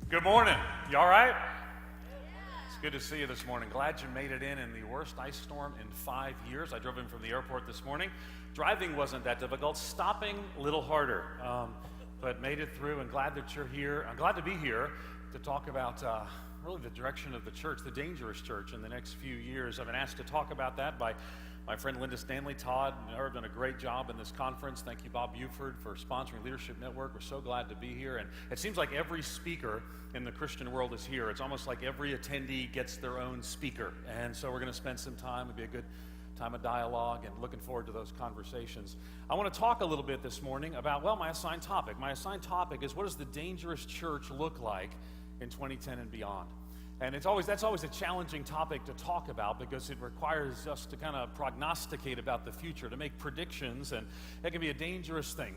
Good morning. You all right? It's good to see you this morning. Glad you made it in the worst ice storm in 5 years. I drove in from the airport this morning. Driving wasn't that difficult. Stopping, a little harder. But made it through, and glad that you're here. I'm glad to be here to talk about really the direction of the church, the dangerous church in the next few years. I've been asked to talk about that by my friend Linda Stanley. Todd and her have done a great job in this conference. Thank you, Bob Buford, for sponsoring Leadership Network. We're so glad to be here. And it seems like every speaker in the Christian world is here. It's almost like every attendee gets their own speaker. And so we're going to spend some time. It'll be a good time of dialogue, and looking forward to those conversations. I want to talk a little bit this morning about, my assigned topic. My assigned topic is, what does the dangerous church look like in 2010 and beyond? And that's always a challenging topic to talk about, because it requires us to kind of prognosticate about the future, to make predictions, and it can be a dangerous thing.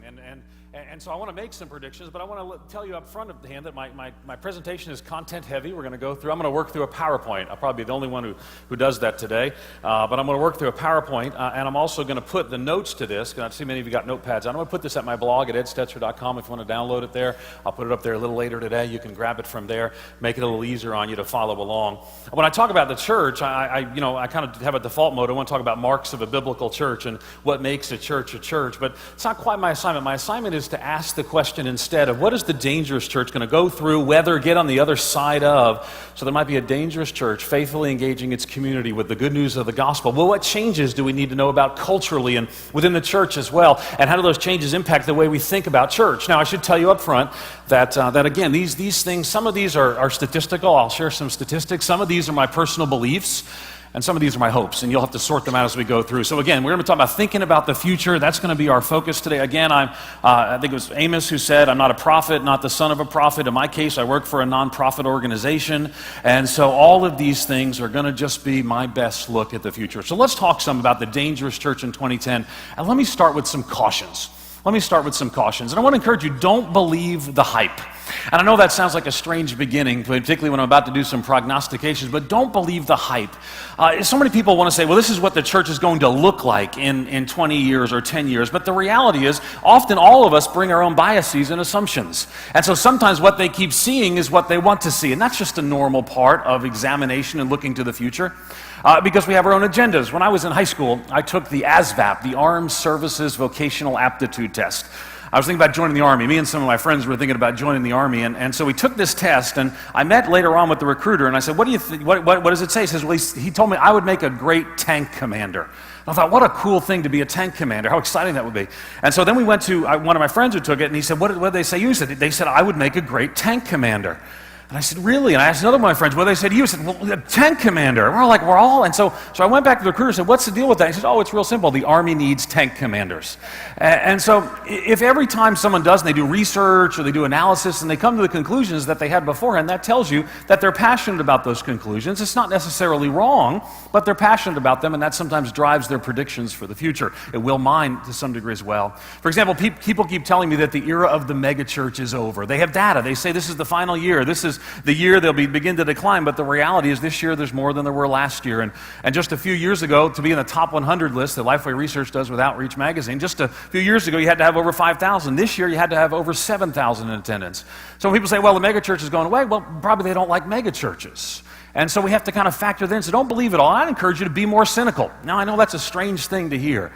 And so I want to make some predictions, but I want to tell you up front of the hand that my presentation is content heavy. I'm going to work through a PowerPoint. I'll probably be the only one who does that today, but I'm going to work through a PowerPoint, and I'm also going to put the notes to this, because I see many of you got notepads. I'm going to put this at my blog at edstetzer.com if you want to download it there. I'll put it up there a little later today. You can grab it from there, make it a little easier on you to follow along. When I talk about the church, I kind of have a default mode. I want to talk about marks of a biblical church and what makes a church, but it's not quite my assignment. My assignment is to ask the question instead of, what is the dangerous church going to go through, whether get on the other side of? So there might be a dangerous church faithfully engaging its community with the good news of the gospel. Well, what changes do we need to know about culturally and within the church as well? And how do those changes impact the way we think about church? Now, I should tell you up front that again, these things, some of these are statistical. I'll share some statistics. Some of these are my personal beliefs, and some of these are my hopes, and you'll have to sort them out as we go through. So again, we're going to talk about thinking about the future. That's going to be our focus today. Again, I think it was Amos who said, I'm not a prophet, not the son of a prophet. In my case, I work for a nonprofit organization, and so all of these things are going to just be my best look at the future. So let's talk some about the dangerous church in 2010, and let me start with some cautions. And I want to encourage you, don't believe the hype. And I know that sounds like a strange beginning, particularly when I'm about to do some prognostications, but don't believe the hype. So many people want to say, well, this is what the church is going to look like in 20 years or 10 years. But the reality is, often all of us bring our own biases and assumptions. And so sometimes what they keep seeing is what they want to see. And that's just a normal part of examination and looking to the future. Because we have our own agendas. When I was in high school, I took the ASVAP, the Armed Services Vocational Aptitude Test. I was thinking about joining the Army. Me and some of my friends were thinking about joining the Army, and so we took this test, and I met later on with the recruiter, and I said, what do you think? What does it say? He says, well, he told me I would make a great tank commander. And I thought, what a cool thing to be a tank commander. How exciting that would be. And so then we went to one of my friends who took it, and he said, what did they say you said? They said, I would make a great tank commander. And I said, really? And I asked another one of my friends, what they said to you? I said, well, tank commander. And so I went back to the recruiter and said, what's the deal with that? He said, oh, it's real simple. The Army needs tank commanders. And so if every time someone does, and they do research or they do analysis, and they come to the conclusions that they had beforehand, that tells you that they're passionate about those conclusions. It's not necessarily wrong, but they're passionate about them, and that sometimes drives their predictions for the future. It will mine to some degree as well. For example, people keep telling me that the era of the megachurch is over. They have data. They say this is the final year. This is the year they'll begin to decline, but the reality is this year there's more than there were last year. And just a few years ago, to be in the top 100 list that Lifeway Research does with Outreach Magazine, just a few years ago you had to have over 5,000. This year you had to have over 7,000 in attendance. So when people say, well, the megachurch is going away, well, probably they don't like megachurches. And so we have to kind of factor that in. So don't believe it all. I'd encourage you to be more cynical. Now, I know that's a strange thing to hear,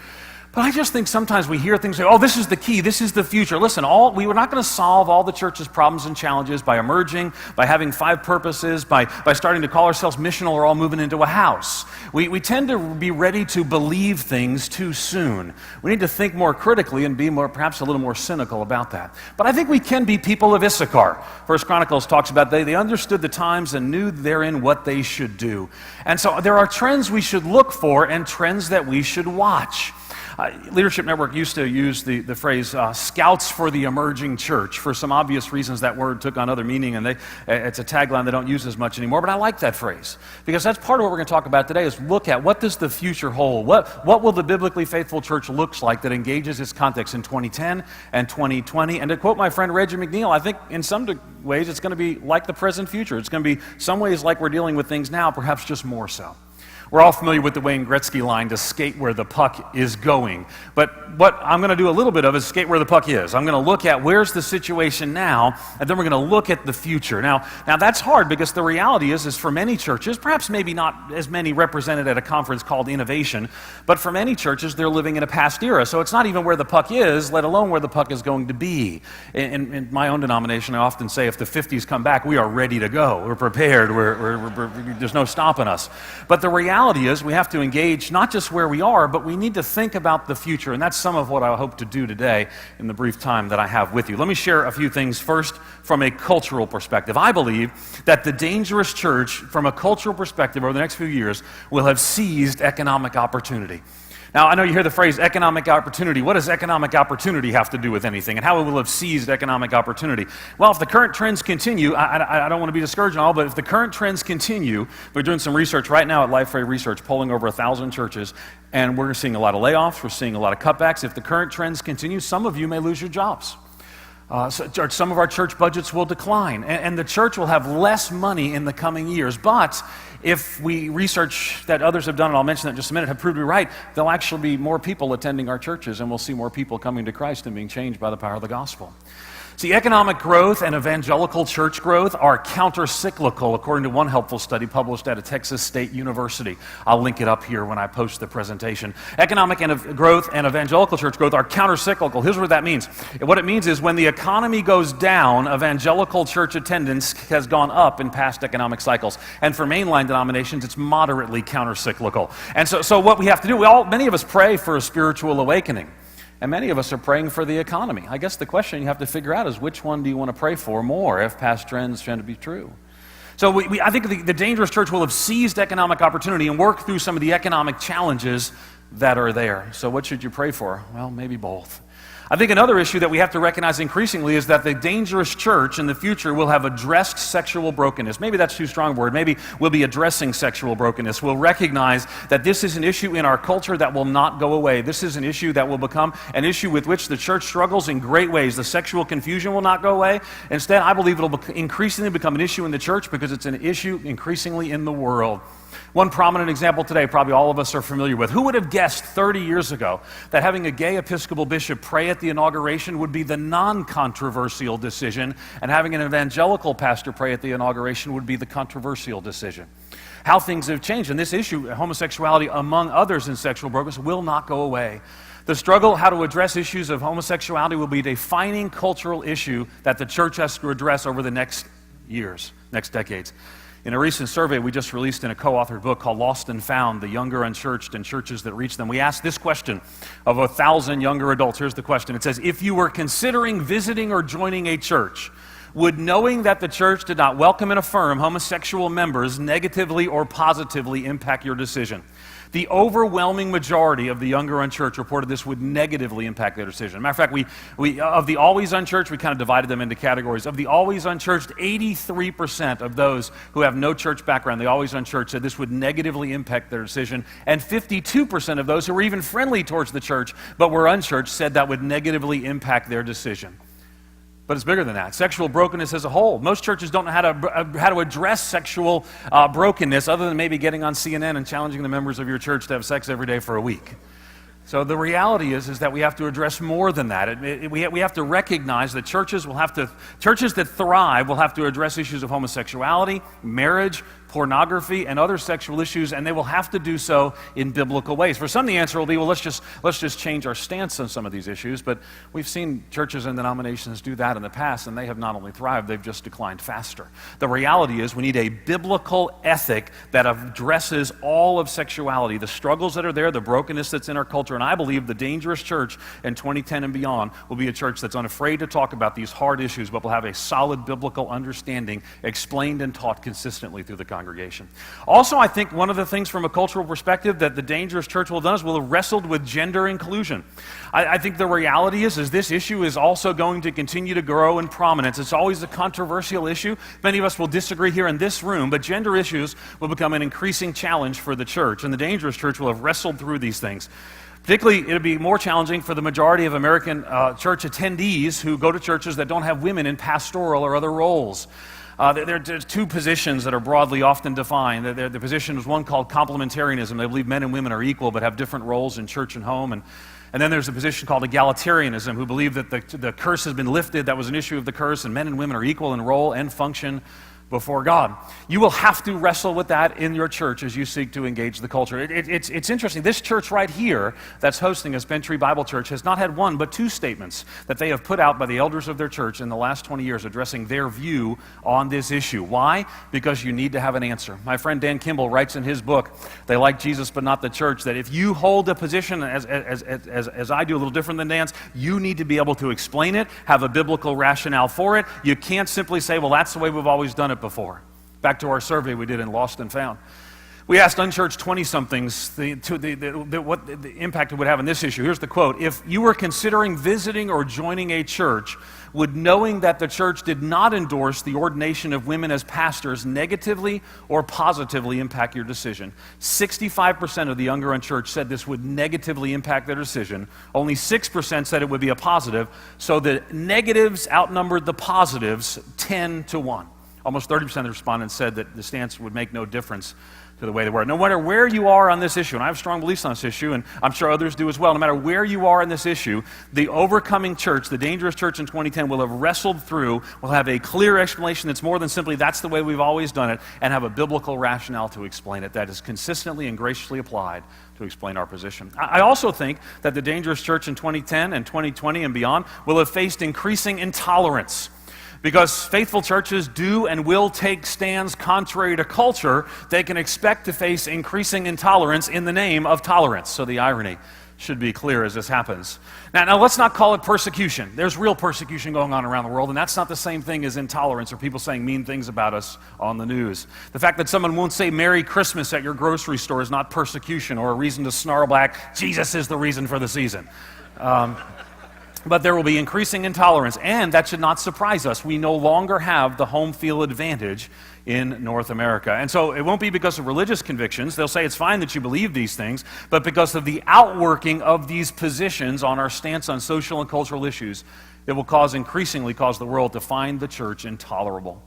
but I just think sometimes we hear things like, oh, this is the key, this is the future. Listen, we were not going to solve all the church's problems and challenges by emerging, by having 5 purposes, by starting to call ourselves missional or all moving into a house. We tend to be ready to believe things too soon. We need to think more critically and be perhaps a little more cynical about that. But I think we can be people of Issachar. First Chronicles talks about they understood the times and knew therein what they should do. And so there are trends we should look for and trends that we should watch. Leadership Network used to use the phrase scouts for the emerging church. For some obvious reasons, that word took on other meaning, and it's a tagline they don't use as much anymore, but I like that phrase, because that's part of what we're going to talk about today is look at what does the future hold? What will the biblically faithful church look like that engages its context in 2010 and 2020? And to quote my friend Reggie McNeil, I think in some ways it's going to be like the present future. It's going to be some ways like we're dealing with things now, perhaps just more so. We're all familiar with the Wayne Gretzky line, to skate where the puck is going. But what I'm going to do a little bit of is skate where the puck is. I'm going to look at where's the situation now, and then we're going to look at the future. Now that's hard because the reality is for many churches, perhaps maybe not as many represented at a conference called Innovation, but for many churches, they're living in a past era. So it's not even where the puck is, let alone where the puck is going to be. In my own denomination, I often say if the 50s come back, we are ready to go. We're prepared. There's no stopping us. But the reality is we have to engage not just where we are, but we need to think about the future, and that's some of what I hope to do today in the brief time that I have with you. Let me share a few things first from a cultural perspective. I believe that the dangerous church, from a cultural perspective over the next few years, will have seized economic opportunity. Now, I know you hear the phrase economic opportunity. What does economic opportunity have to do with anything, and how it will have seized economic opportunity? Well, if the current trends continue, I don't want to be discouraged and all, but if the current trends continue, we're doing some research right now at Lifeway Research, polling over 1,000 churches, and we're seeing a lot of layoffs, we're seeing a lot of cutbacks. If the current trends continue, some of you may lose your jobs. Some of our church budgets will decline, and the church will have less money in the coming years. But if we research that others have done, and I'll mention that in just a minute, have proved me right, there'll actually be more people attending our churches, and we'll see more people coming to Christ and being changed by the power of the gospel. See, economic growth and evangelical church growth are counter-cyclical, according to one helpful study published at a Texas State University. I'll link it up here when I post the presentation. Economic growth and evangelical church growth are counter-cyclical. Here's what that means. What it means is when the economy goes down, evangelical church attendance has gone up in past economic cycles. And for mainline denominations, it's moderately counter-cyclical. And so what we have to do, many of us pray for a spiritual awakening. And many of us are praying for the economy. I guess the question you have to figure out is which one do you want to pray for more if past trends tend to be true? So I think the dangerous church will have seized economic opportunity and worked through some of the economic challenges that are there. So what should you pray for? Well, maybe both. I think another issue that we have to recognize increasingly is that the dangerous church in the future will have addressed sexual brokenness. Maybe that's too strong a word. Maybe we'll be addressing sexual brokenness. We'll recognize that this is an issue in our culture that will not go away. This is an issue that will become an issue with which the church struggles in great ways. The sexual confusion will not go away. Instead, I believe it'll increasingly become an issue in the church because it's an issue increasingly in the world. One prominent example today, probably all of us are familiar with. Who would have guessed 30 years ago that having a gay Episcopal bishop pray at the inauguration would be the non-controversial decision, and having an evangelical pastor pray at the inauguration would be the controversial decision? How things have changed, and this issue, homosexuality among others in sexual brokenness, will not go away. The struggle, how to address issues of homosexuality, will be a defining cultural issue that the church has to address over the next years, next decades. In a recent survey we just released in a co-authored book called Lost and Found, The Younger Unchurched and Churches That Reach Them, we asked this question of 1,000 younger adults. Here's the question. It says, if you were considering visiting or joining a church, would knowing that the church did not welcome and affirm homosexual members negatively or positively impact your decision? The overwhelming majority of the younger unchurched reported this would negatively impact their decision. Matter of fact, we of the always unchurched, we kind of divided them into categories. Of the always unchurched, 83% of those who have no church background, the always unchurched, said this would negatively impact their decision. And 52% of those who were even friendly towards the church but were unchurched said that would negatively impact their decision. But it's bigger than that. Sexual brokenness as a whole. Most churches don't know how to address sexual brokenness other than maybe getting on CNN and challenging the members of your church to have sex every day for a week. So the reality is that we have to address more than that. We have to recognize that churches that thrive will have to address issues of homosexuality, marriage, pornography, and other sexual issues, and they will have to do so in biblical ways. For some, the answer will be, well, let's just change our stance on some of these issues, but we've seen churches and denominations do that in the past, and they have not only thrived, they've just declined faster. The reality is we need a biblical ethic that addresses all of sexuality, the struggles that are there, the brokenness that's in our culture, and I believe the dangerous church in 2010 and beyond will be a church that's unafraid to talk about these hard issues, but will have a solid biblical understanding explained and taught consistently through the congregation. Also, I think one of the things from a cultural perspective that the dangerous church will have done is will have wrestled with gender inclusion. I think the reality is this issue is also going to continue to grow in prominence. It's always a controversial issue. Many of us will disagree here in this room, but gender issues will become an increasing challenge for the church, and the dangerous church will have wrestled through these things. Particularly, it'll be more challenging for the majority of American church attendees who go to churches that don't have women in pastoral or other roles. There are two positions that are broadly often defined. The position is one called complementarianism. They believe men and women are equal but have different roles in church and home. And then there's a position called egalitarianism, who believe that the curse has been lifted. That was an issue of the curse, and men and women are equal in role and function before God. You will have to wrestle with that in your church as you seek to engage the culture. It's interesting. This church right here that's hosting us, Bent Tree Bible Church, has not had one but two statements that they have put out by the elders of their church in the last 20 years addressing their view on this issue. Why? Because you need to have an answer. My friend Dan Kimball writes in his book, They Like Jesus But Not the Church, that if you hold a position as I do, a little different than Dan's, you need to be able to explain it, have a biblical rationale for it. You can't simply say, well, that's the way we've always done it before. Back to our survey we did in Lost and Found. We asked unchurched 20-somethings what the impact it would have on this issue. Here's the quote. If you were considering visiting or joining a church, would knowing that the church did not endorse the ordination of women as pastors negatively or positively impact your decision? 65% of the younger unchurched said this would negatively impact their decision. Only 6% said it would be a positive. So the negatives outnumbered the positives 10-1. Almost 30% of the respondents said that the stance would make no difference to the way they were. No matter where you are on this issue, and I have strong beliefs on this issue, and I'm sure others do as well, no matter where you are in this issue, the overcoming church, the dangerous church in 2010, will have wrestled through, will have a clear explanation that's more than simply that's the way we've always done it, and have a biblical rationale to explain it that is consistently and graciously applied to explain our position. I also think that the dangerous church in 2010 and 2020 and beyond will have faced increasing intolerance. Because faithful churches do and will take stands contrary to culture, they can expect to face increasing intolerance in the name of tolerance. So the irony should be clear as this happens. Now let's not call it persecution. There's real persecution going on around the world, and that's not the same thing as intolerance or people saying mean things about us on the news. The fact that someone won't say Merry Christmas at your grocery store is not persecution or a reason to snarl back, Jesus is the reason for the season. But there will be increasing intolerance, and that should not surprise us. We no longer have the home field advantage in North America. And so it won't be because of religious convictions. They'll say it's fine that you believe these things, but because of the outworking of these positions on our stance on social and cultural issues, it will increasingly cause the world to find the church intolerable.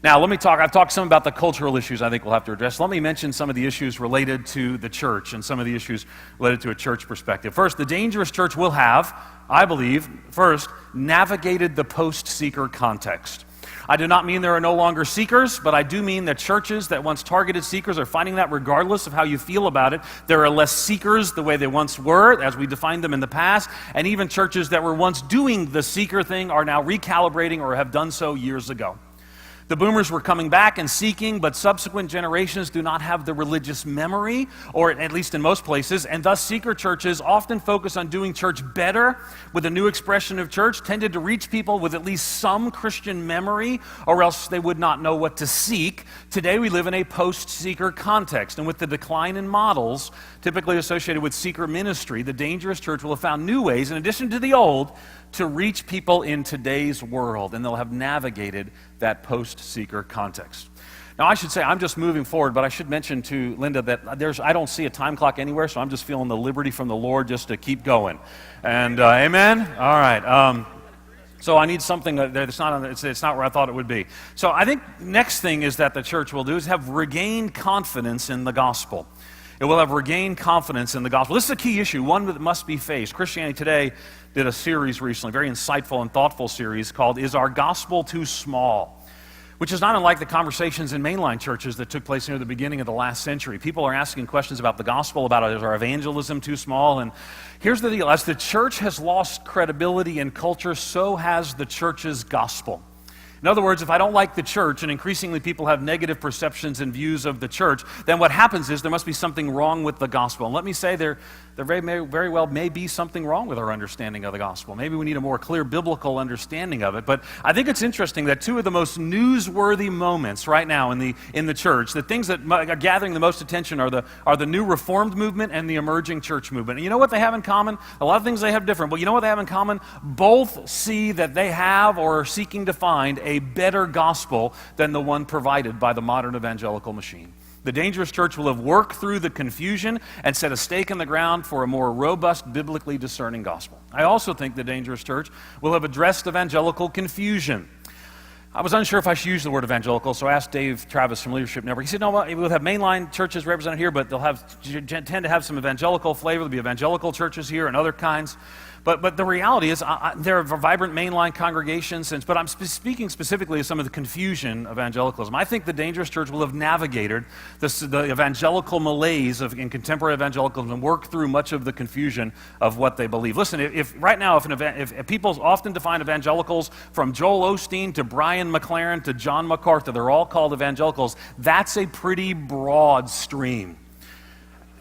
Now, I've talked some about the cultural issues I think we'll have to address. Let me mention some of the issues related to the church and some of the issues related to a church perspective. First, the dangerous church will have, I believe, first, navigated the post-seeker context. I do not mean there are no longer seekers, but I do mean that churches that once targeted seekers are finding that regardless of how you feel about it, there are less seekers the way they once were, as we defined them in the past, and even churches that were once doing the seeker thing are now recalibrating or have done so years ago. The boomers were coming back and seeking, but subsequent generations do not have the religious memory, or at least in most places, and thus seeker churches often focus on doing church better with a new expression of church, tended to reach people with at least some Christian memory, or else they would not know what to seek. Today we live in a post-seeker context, and with the decline in models typically associated with seeker ministry, the dangerous church will have found new ways, in addition to the old, to reach people in today's world, and they'll have navigated that post-seeker context. Now, I should say, I'm just moving forward, but I should mention to Linda that I don't see a time clock anywhere, so I'm just feeling the liberty from the Lord just to keep going. And amen? All right. So I need something that's not it's not where I thought it would be. So I think next thing is that the church will do is have regained confidence in the gospel. It will have regained confidence in the gospel. This is a key issue, one that must be faced. Christianity Today did a series recently, a very insightful and thoughtful series called Is Our Gospel Too Small? Which is not unlike the conversations in mainline churches that took place near the beginning of the last century. People are asking questions about the gospel, about is our evangelism too small? And here's the deal. As the church has lost credibility in culture, so has the church's gospel. In other words, if I don't like the church, and increasingly people have negative perceptions and views of the church, then what happens is there must be something wrong with the gospel. And let me say there very well may be something wrong with our understanding of the gospel. Maybe we need a more clear biblical understanding of it. But I think it's interesting that two of the most newsworthy moments right now in the church, the things that are gathering the most attention are the new Reformed movement and the emerging church movement. And you know what they have in common? A lot of things they have different, but you know what they have in common? Both see that they have or are seeking to find a better gospel than the one provided by the modern evangelical machine. The dangerous church will have worked through the confusion and set a stake in the ground for a more robust, biblically discerning gospel. I also think the dangerous church will have addressed evangelical confusion. I was unsure if I should use the word evangelical, so I asked Dave Travis from Leadership Network. He said, no, we'll have mainline churches represented here, but they'll tend to have some evangelical flavor. There'll be evangelical churches here and other kinds. But the reality is there are vibrant mainline congregations, but I'm speaking specifically of some of the confusion of evangelicalism. I think the Dangerous Church will have navigated the evangelical malaise in contemporary evangelicalism and worked through much of the confusion of what they believe. Listen, if right now, if people often define evangelicals from Joel Osteen to Brian McLaren to John MacArthur, they're all called evangelicals, that's a pretty broad stream.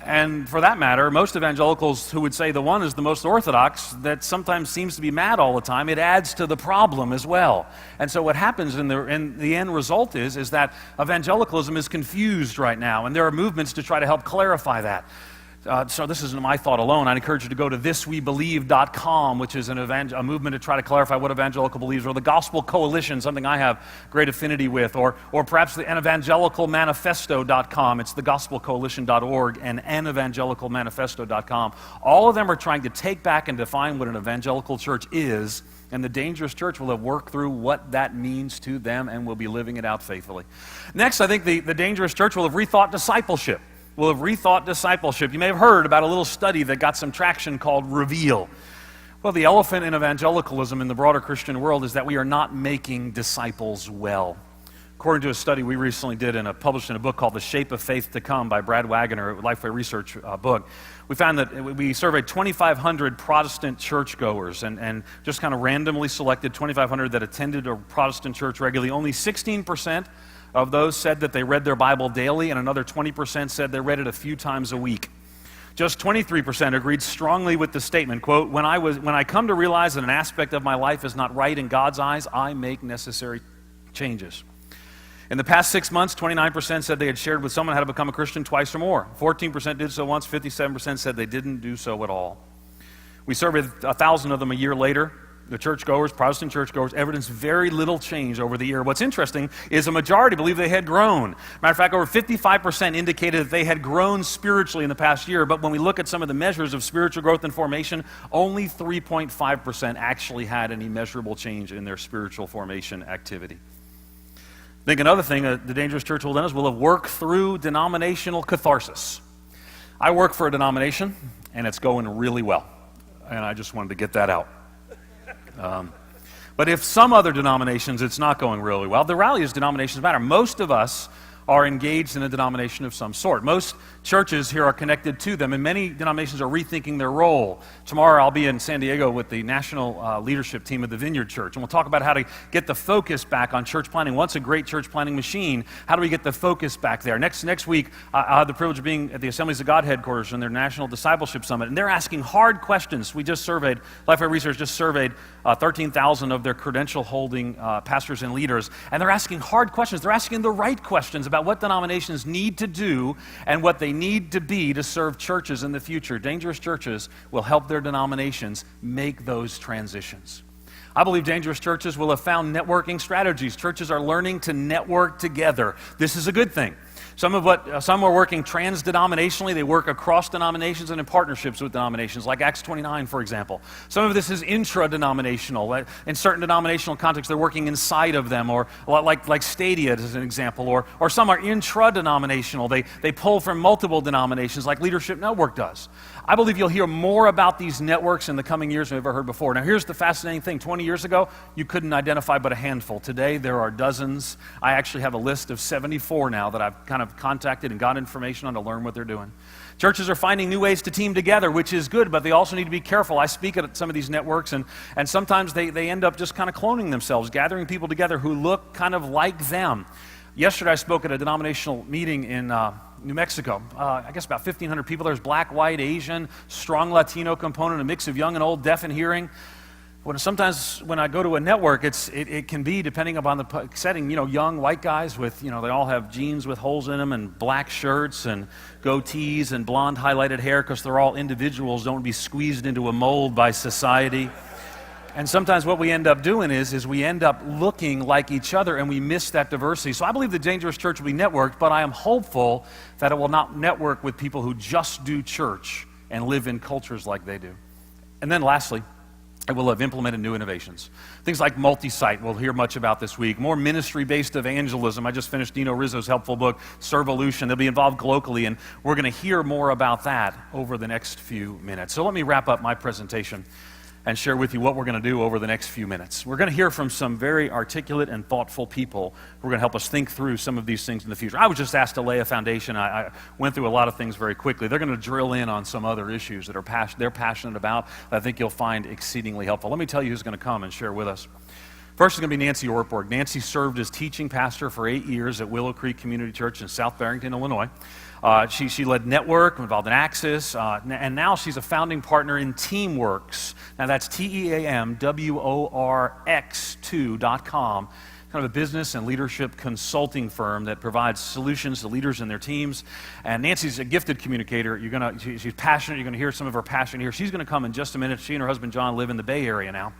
And for that matter, most evangelicals who would say the one is the most orthodox, that sometimes seems to be mad all the time, it adds to the problem as well. And so what happens in the end result is that evangelicalism is confused right now, and there are movements to try to help clarify that. So this isn't my thought alone. I'd encourage you to go to thiswebelieve.com, which is a movement to try to clarify what evangelical believes, or the Gospel Coalition, something I have great affinity with, or perhaps an evangelicalmanifesto.com. It's thegospelcoalition.org and anevangelicalmanifesto.com. All of them are trying to take back and define what an evangelical church is, and the Dangerous Church will have worked through what that means to them and will be living it out faithfully. Next, I think the Dangerous Church will have rethought discipleship. Will have rethought discipleship. You may have heard about a little study that got some traction called Reveal. Well, the elephant in evangelicalism in the broader Christian world is that we are not making disciples well. According to a study we recently did published in a book called The Shape of Faith to Come by Brad Waggoner, a Lifeway Research book, we found that we surveyed 2,500 Protestant churchgoers and just kind of randomly selected 2,500 that attended a Protestant church regularly. Only 16% of those said that they read their Bible daily, and another 20% said they read it a few times a week. Just 23% agreed strongly with the statement, quote, when I come to realize that an aspect of my life is not right in God's eyes, I make necessary changes. In the past 6 months, 29% said they had shared with someone how to become a Christian twice or more. 14% did so once, 57% said they didn't do so at all. We surveyed 1,000 of them a year later. The churchgoers, Protestant churchgoers, evidenced very little change over the year. What's interesting is a majority believe they had grown. Matter of fact, over 55% indicated that they had grown spiritually in the past year, but when we look at some of the measures of spiritual growth and formation, only 3.5% actually had any measurable change in their spiritual formation activity. I think another thing the Dangerous Church will do is we'll have worked through denominational catharsis. I work for a denomination, and it's going really well, and I just wanted to get that out. But if some other denominations, it's not going really well, the reality is denominations matter. Most of us are engaged in a denomination of some sort. Most churches here are connected to them, and many denominations are rethinking their role. Tomorrow I'll be in San Diego with the national leadership team of the Vineyard Church, and we'll talk about how to get the focus back on church planting. Once a great church planting machine, how do we get the focus back there? Next week, I'll have the privilege of being at the Assemblies of God headquarters in their National Discipleship Summit, and they're asking hard questions. We just surveyed, Lifeway Research just surveyed 13,000 of their credential-holding pastors and leaders, and they're asking hard questions. They're asking the right questions about what denominations need to do and what they need to be to serve churches in the future. Dangerous churches will help their denominations make those transitions. I believe dangerous churches will have found networking strategies. Churches are learning to network together. This is a good thing. Some are working trans-denominationally. They work across denominations and in partnerships with denominations, like Acts 29, for example. Some of this is intra-denominational. In certain denominational contexts, they're working inside of them, or like Stadia as an example. Or some are intra-denominational. They pull from multiple denominations, like Leadership Network does. I believe you'll hear more about these networks in the coming years than we've ever heard before. Now, here's the fascinating thing. 20 years ago, you couldn't identify but a handful. Today, there are dozens. I actually have a list of 74 now that I've kind of contacted and got information on to learn what they're doing. Churches are finding new ways to team together, which is good, but they also need to be careful. I speak at some of these networks, and sometimes they end up just kind of cloning themselves, gathering people together who look kind of like them. Yesterday, I spoke at a denominational meeting in New Mexico. I guess about 1,500 people. There's black, white, Asian, strong Latino component, a mix of young and old, deaf and hearing. Sometimes when I go to a network, it can be, depending upon the setting, young white guys with, they all have jeans with holes in them and black shirts and goatees and blonde highlighted hair because they're all individuals, don't be squeezed into a mold by society. And sometimes what we end up doing is we end up looking like each other and we miss that diversity. So I believe the Dangerous Church will be networked, but I am hopeful that it will not network with people who just do church and live in cultures like they do. And then lastly, And we'll have implemented new innovations. Things like multi-site, we'll hear much about this week. More ministry-based evangelism. I just finished Dino Rizzo's helpful book, Servolution. They'll be involved globally, and we're going to hear more about that over the next few minutes. So let me wrap up my presentation and share with you what we're going to do over the next few minutes. We're going to hear from some very articulate and thoughtful people who are going to help us think through some of these things in the future. I was just asked to lay a foundation. I went through a lot of things very quickly. They're going to drill in on some other issues that they're passionate about that I think you'll find exceedingly helpful. Let me tell you who's going to come and share with us. First is going to be Nancy Ortberg. Nancy served as teaching pastor for 8 years at Willow Creek Community Church in South Barrington, Illinois. She led Network, involved in Access, and now she's a founding partner in Teamworks. Now that's TEAMWORX2.com, kind of a business and leadership consulting firm that provides solutions to leaders and their teams. And Nancy's a gifted communicator. She's passionate. You're going to hear some of her passion here. She's going to come in just a minute. She and her husband John live in the Bay Area now.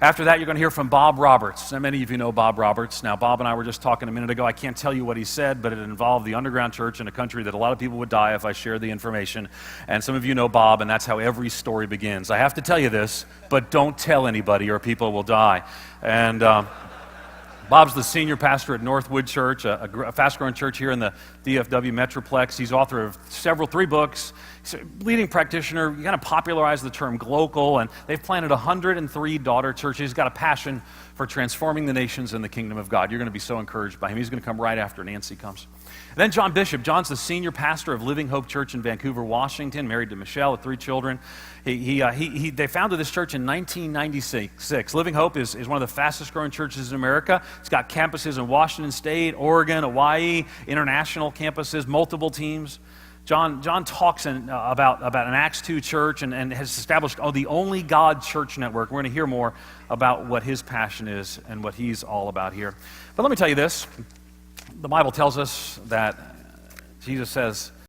After that, you're going to hear from Bob Roberts. Now, many of you know Bob Roberts. Now, Bob and I were just talking a minute ago. I can't tell you what he said, but it involved the underground church in a country that a lot of people would die if I shared the information. And some of you know Bob, and that's how every story begins. I have to tell you this, but don't tell anybody or people will die. And Bob's the senior pastor at Northwood Church, a fast-growing church here in the DFW Metroplex. He's author of 3 books. He's a leading practitioner. He kind of popularized the term glocal, and they've planted 103 daughter churches. He's got a passion for transforming the nations in the kingdom of God. You're going to be so encouraged by him. He's going to come right after Nancy comes. And then John Bishop. John's the senior pastor of Living Hope Church in Vancouver, Washington, married to Michelle with 3 children. They founded this church in 1996. Living Hope is one of the fastest growing churches in America. It's got campuses in Washington State, Oregon, Hawaii, international campuses, multiple teams. John talks about an Acts 2 church and has established the Only God Church Network. We're going to hear more about what his passion is and what he's all about here. But let me tell you this. The Bible tells us that Jesus says,